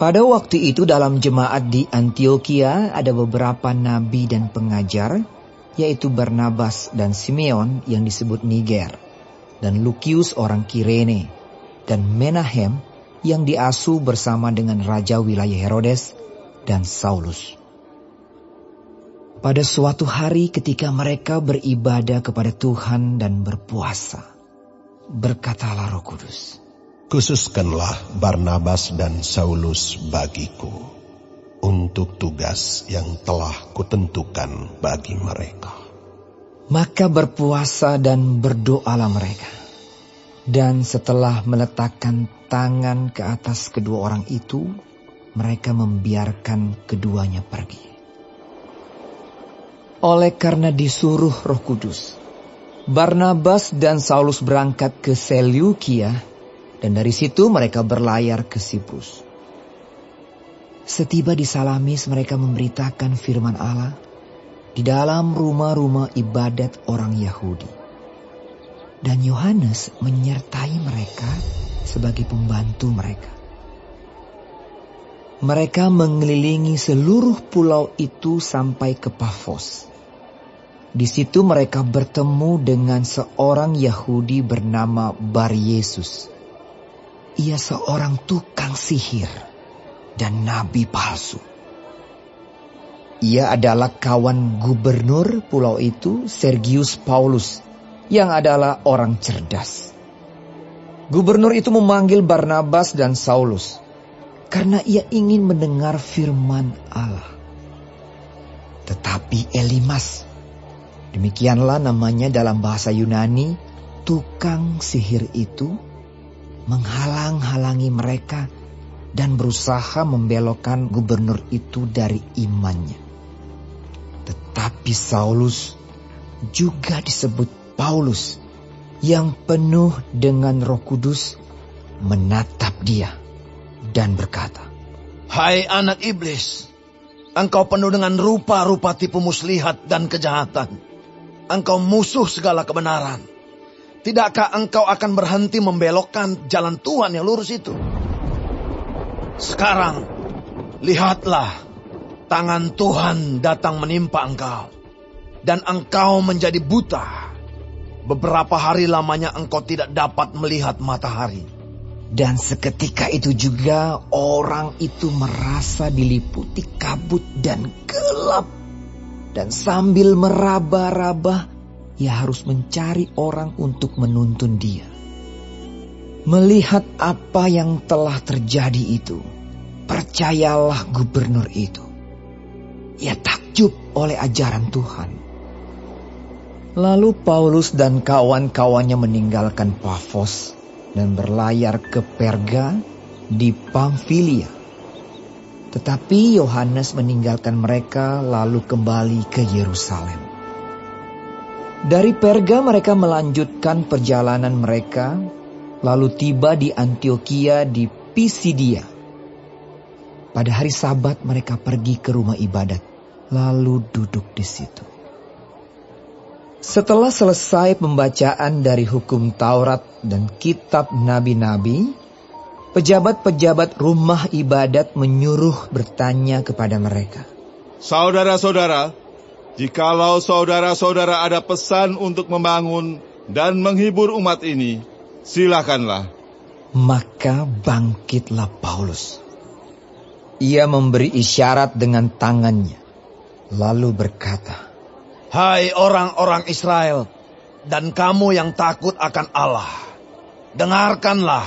Pada waktu itu dalam jemaat di Antiokhia ada beberapa nabi dan pengajar, yaitu Barnabas dan Simeon yang disebut Niger, dan Lukius orang Kirene, dan Menahem yang diasuh bersama dengan raja wilayah Herodes dan Saulus. Pada suatu hari ketika mereka beribadah kepada Tuhan dan berpuasa, berkatalah Roh Kudus, "Khususkanlah Barnabas dan Saulus bagiku untuk tugas yang telah kutentukan bagi mereka." Maka berpuasa dan berdoalah mereka. Dan setelah meletakkan tangan ke atas kedua orang itu, mereka membiarkan keduanya pergi. Oleh karena disuruh Roh Kudus, Barnabas dan Saulus berangkat ke Seleukia, dan dari situ mereka berlayar ke Siprus. Setiba di Salamis mereka memberitakan firman Allah di dalam rumah-rumah ibadat orang Yahudi. Dan Yohanes menyertai mereka sebagai pembantu mereka. Mereka mengelilingi seluruh pulau itu sampai ke Pafos. Di situ mereka bertemu dengan seorang Yahudi bernama Bar Yesus. Ia seorang tukang sihir dan nabi palsu. Ia adalah kawan gubernur pulau itu, Sergius Paulus, yang adalah orang cerdas. Gubernur itu memanggil Barnabas dan Saulus karena ia ingin mendengar firman Allah. Tetapi Elimas, demikianlah namanya dalam bahasa Yunani, tukang sihir itu, menghalang-halangi mereka dan berusaha membelokkan gubernur itu dari imannya. Tetapi Saulus, juga disebut Paulus, yang penuh dengan Roh Kudus, menatap dia dan berkata, "Hai anak iblis, engkau penuh dengan rupa-rupa tipu muslihat dan kejahatan. Engkau musuh segala kebenaran. Tidakkah engkau akan berhenti membelokkan jalan Tuhan yang lurus itu? Sekarang, lihatlah, tangan Tuhan datang menimpa engkau, dan engkau menjadi buta. Beberapa hari lamanya engkau tidak dapat melihat matahari." Dan seketika itu juga orang itu merasa diliputi kabut dan gelap. Dan sambil meraba-raba, ia harus mencari orang untuk menuntun dia. Melihat apa yang telah terjadi itu, percayalah gubernur itu. Ia takjub oleh ajaran Tuhan. Lalu Paulus dan kawan-kawannya meninggalkan Pafos dan berlayar ke Perga di Pamfilia. Tetapi Yohanes meninggalkan mereka lalu kembali ke Yerusalem. Dari Perga mereka melanjutkan perjalanan mereka, lalu tiba di Antiokhia di Pisidia. Pada hari Sabat mereka pergi ke rumah ibadat, lalu duduk di situ. Setelah selesai pembacaan dari hukum Taurat dan kitab nabi-nabi, pejabat-pejabat rumah ibadat menyuruh bertanya kepada mereka, "Saudara-saudara, jikalau saudara-saudara ada pesan untuk membangun dan menghibur umat ini, silakanlah." Maka bangkitlah Paulus. Ia memberi isyarat dengan tangannya, lalu berkata, "Hai orang-orang Israel, dan kamu yang takut akan Allah, dengarkanlah.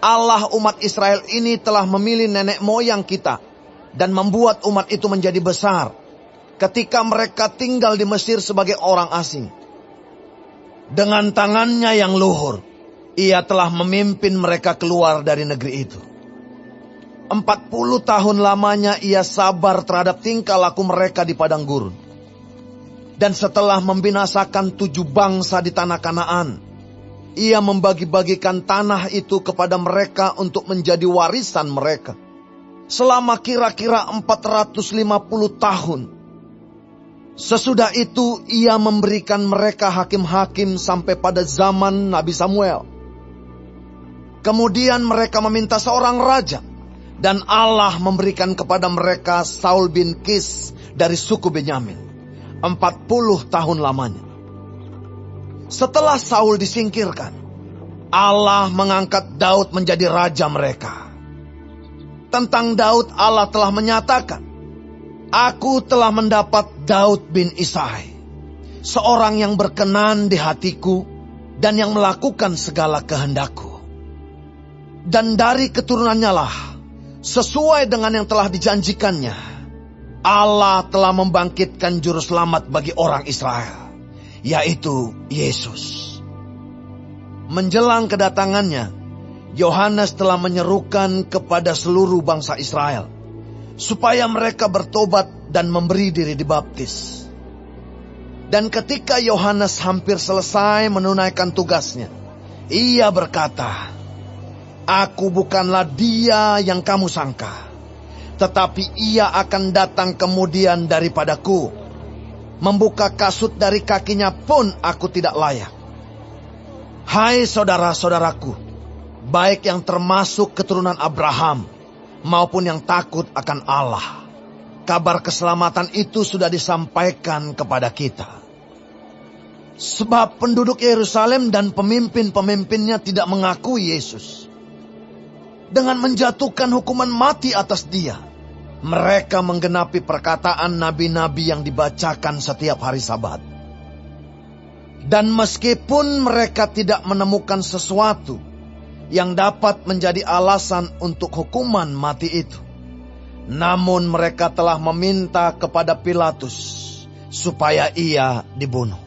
Allah umat Israel ini telah memilih nenek moyang kita dan membuat umat itu menjadi besar ketika mereka tinggal di Mesir sebagai orang asing. Dengan tangannya yang luhur, ia telah memimpin mereka keluar dari negeri itu. 40 tahun lamanya ia sabar terhadap tingkah laku mereka di padang gurun. Dan setelah membinasakan 7 bangsa di tanah Kanaan, ia membagi-bagikan tanah itu kepada mereka untuk menjadi warisan mereka. Selama kira-kira 450 tahun. Sesudah itu ia memberikan mereka hakim-hakim sampai pada zaman Nabi Samuel. Kemudian mereka meminta seorang raja, Dan Allah memberikan kepada mereka Saul bin Kis dari suku Benyamin, 40 tahun lamanya. Setelah Saul disingkirkan, Allah mengangkat Daud menjadi raja mereka. Tentang Daud Allah telah menyatakan, Aku telah mendapat Daud bin Isai, seorang yang berkenan di hatiku dan yang melakukan segala kehendakku. Dan dari keturunannya lah, sesuai dengan yang telah dijanjikannya, Allah telah membangkitkan juru selamat bagi orang Israel, yaitu Yesus. Menjelang kedatangannya, Yohanes telah menyerukan kepada seluruh bangsa Israel, supaya mereka bertobat dan memberi diri dibaptis. Dan ketika Yohanes hampir selesai menunaikan tugasnya, ia berkata, Aku bukanlah dia yang kamu sangka, tetapi ia akan datang kemudian daripadaku. Membuka kasut dari kakinya pun aku tidak layak. Hai saudara-saudaraku, baik yang termasuk keturunan Abraham, maupun yang takut akan Allah, kabar keselamatan itu sudah disampaikan kepada kita. Sebab penduduk Yerusalem dan pemimpin-pemimpinnya tidak mengakui Yesus. Dengan menjatuhkan hukuman mati atas dia, mereka menggenapi perkataan nabi-nabi yang dibacakan setiap hari Sabat. Dan meskipun mereka tidak menemukan sesuatu yang dapat menjadi alasan untuk hukuman mati itu, namun mereka telah meminta kepada Pilatus supaya ia dibunuh.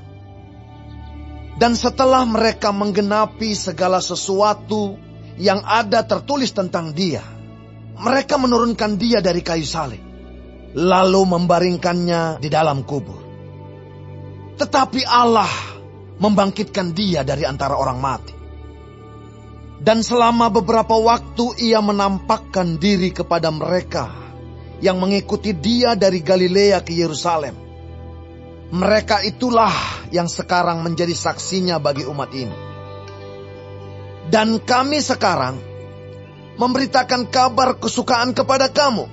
Dan setelah mereka menggenapi segala sesuatu yang ada tertulis tentang dia, mereka menurunkan dia dari kayu salib, lalu membaringkannya di dalam kubur. Tetapi Allah membangkitkan dia dari antara orang mati. Dan selama beberapa waktu ia menampakkan diri kepada mereka yang mengikuti dia dari Galilea ke Yerusalem. Mereka itulah yang sekarang menjadi saksinya bagi umat ini. Dan kami sekarang memberitakan kabar kesukaan kepada kamu,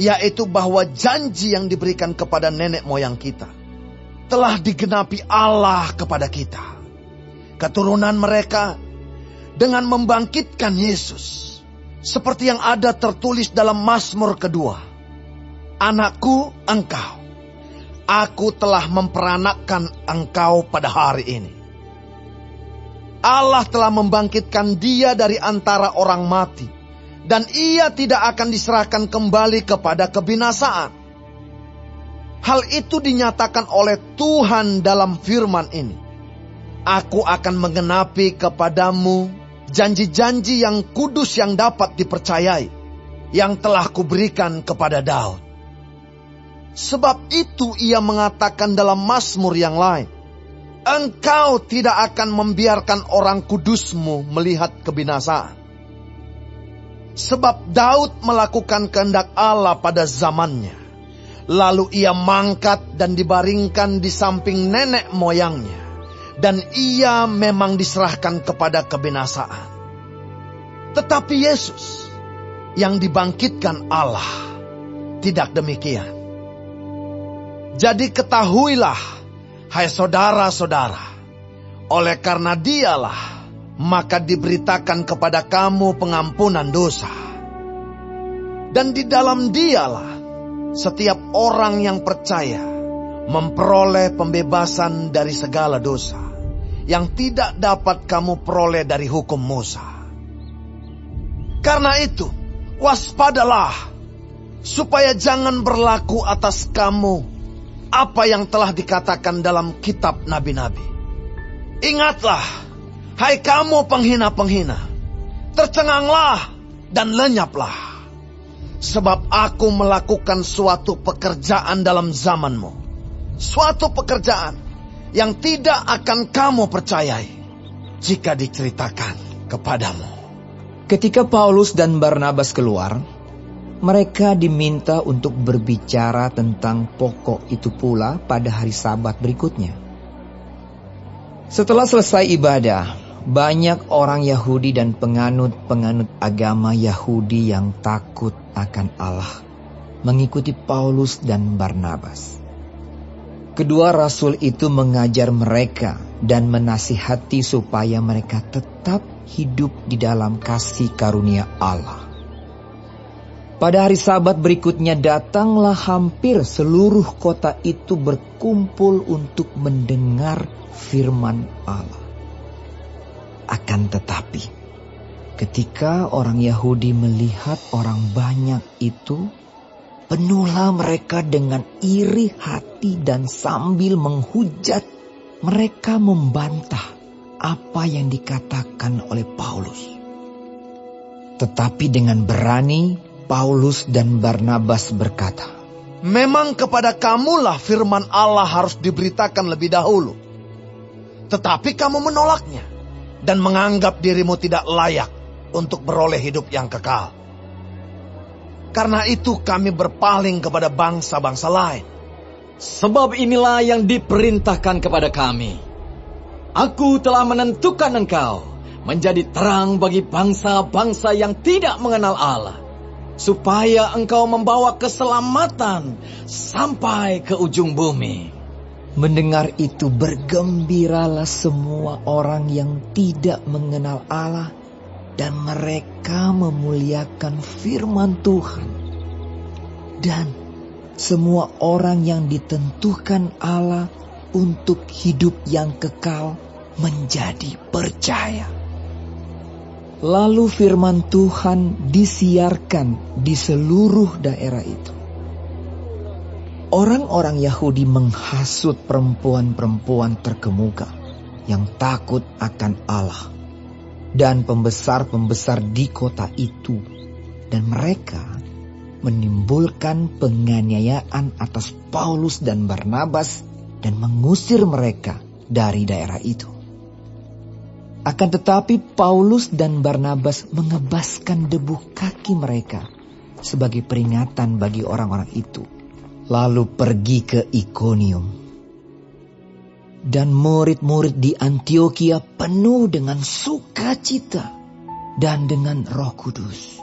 yaitu bahwa janji yang diberikan kepada nenek moyang kita telah digenapi Allah kepada kita. Keturunan mereka dengan membangkitkan Yesus, seperti yang ada tertulis dalam Mazmur kedua. Anakku, engkau, aku telah memperanakkan engkau pada hari ini. Allah telah membangkitkan dia dari antara orang mati, dan ia tidak akan diserahkan kembali kepada kebinasaan. Hal itu dinyatakan oleh Tuhan dalam firman ini. Aku akan menggenapi kepadamu janji-janji yang kudus yang dapat dipercayai, yang telah kuberikan kepada Daud. Sebab itu ia mengatakan dalam Mazmur yang lain, Engkau tidak akan membiarkan orang kudusmu melihat kebinasaan. Sebab Daud melakukan kehendak Allah pada zamannya. Lalu ia mangkat dan dibaringkan di samping nenek moyangnya. Dan ia memang diserahkan kepada kebinasaan. Tetapi Yesus yang dibangkitkan Allah tidak demikian. Jadi ketahuilah, hai saudara-saudara, oleh karena dialah, maka diberitakan kepada kamu pengampunan dosa. Dan di dalam dialah, setiap orang yang percaya memperoleh pembebasan dari segala dosa, yang tidak dapat kamu peroleh dari hukum Musa. Karena itu, waspadalah, supaya jangan berlaku atas kamu apa yang telah dikatakan dalam kitab nabi-nabi. Ingatlah, hai kamu penghina-penghina, tercenganglah dan lenyaplah. Sebab aku melakukan suatu pekerjaan dalam zamanmu, suatu pekerjaan yang tidak akan kamu percayai jika diceritakan kepadamu. Ketika Paulus dan Barnabas keluar, mereka diminta untuk berbicara tentang pokok itu pula pada hari Sabat berikutnya. Setelah selesai ibadah, banyak orang Yahudi dan penganut agama Yahudi yang takut akan Allah mengikuti Paulus dan Barnabas. Kedua rasul itu mengajar mereka dan menasihati supaya mereka tetap hidup di dalam kasih karunia Allah. Pada hari Sabat berikutnya datanglah hampir seluruh kota itu berkumpul untuk mendengar firman Allah. Akan tetapi, ketika orang Yahudi melihat orang banyak itu, penuhlah mereka dengan iri hati dan sambil menghujat, mereka membantah apa yang dikatakan oleh Paulus. Tetapi dengan berani, Paulus dan Barnabas berkata, "Memang kepada kamulah firman Allah harus diberitakan lebih dahulu. Tetapi kamu menolaknya dan menganggap dirimu tidak layak untuk beroleh hidup yang kekal. Karena itu kami berpaling kepada bangsa-bangsa lain. Sebab inilah yang diperintahkan kepada kami. Aku telah menentukan engkau menjadi terang bagi bangsa-bangsa yang tidak mengenal Allah, supaya engkau membawa keselamatan sampai ke ujung bumi." Mendengar itu bergembiralah semua orang yang tidak mengenal Allah, dan mereka memuliakan firman Tuhan. Dan semua orang yang ditentukan Allah untuk hidup yang kekal menjadi percaya. Lalu firman Tuhan disiarkan di seluruh daerah itu. Orang-orang Yahudi menghasut perempuan-perempuan terkemuka yang takut akan Allah dan pembesar-pembesar di kota itu, dan mereka menimbulkan penganiayaan atas Paulus dan Barnabas dan mengusir mereka dari daerah itu. Akan tetapi Paulus dan Barnabas mengebaskan debu kaki mereka sebagai peringatan bagi orang-orang itu, lalu pergi ke Ikonium. Dan murid-murid di Antiokhia penuh dengan sukacita dan dengan Roh Kudus.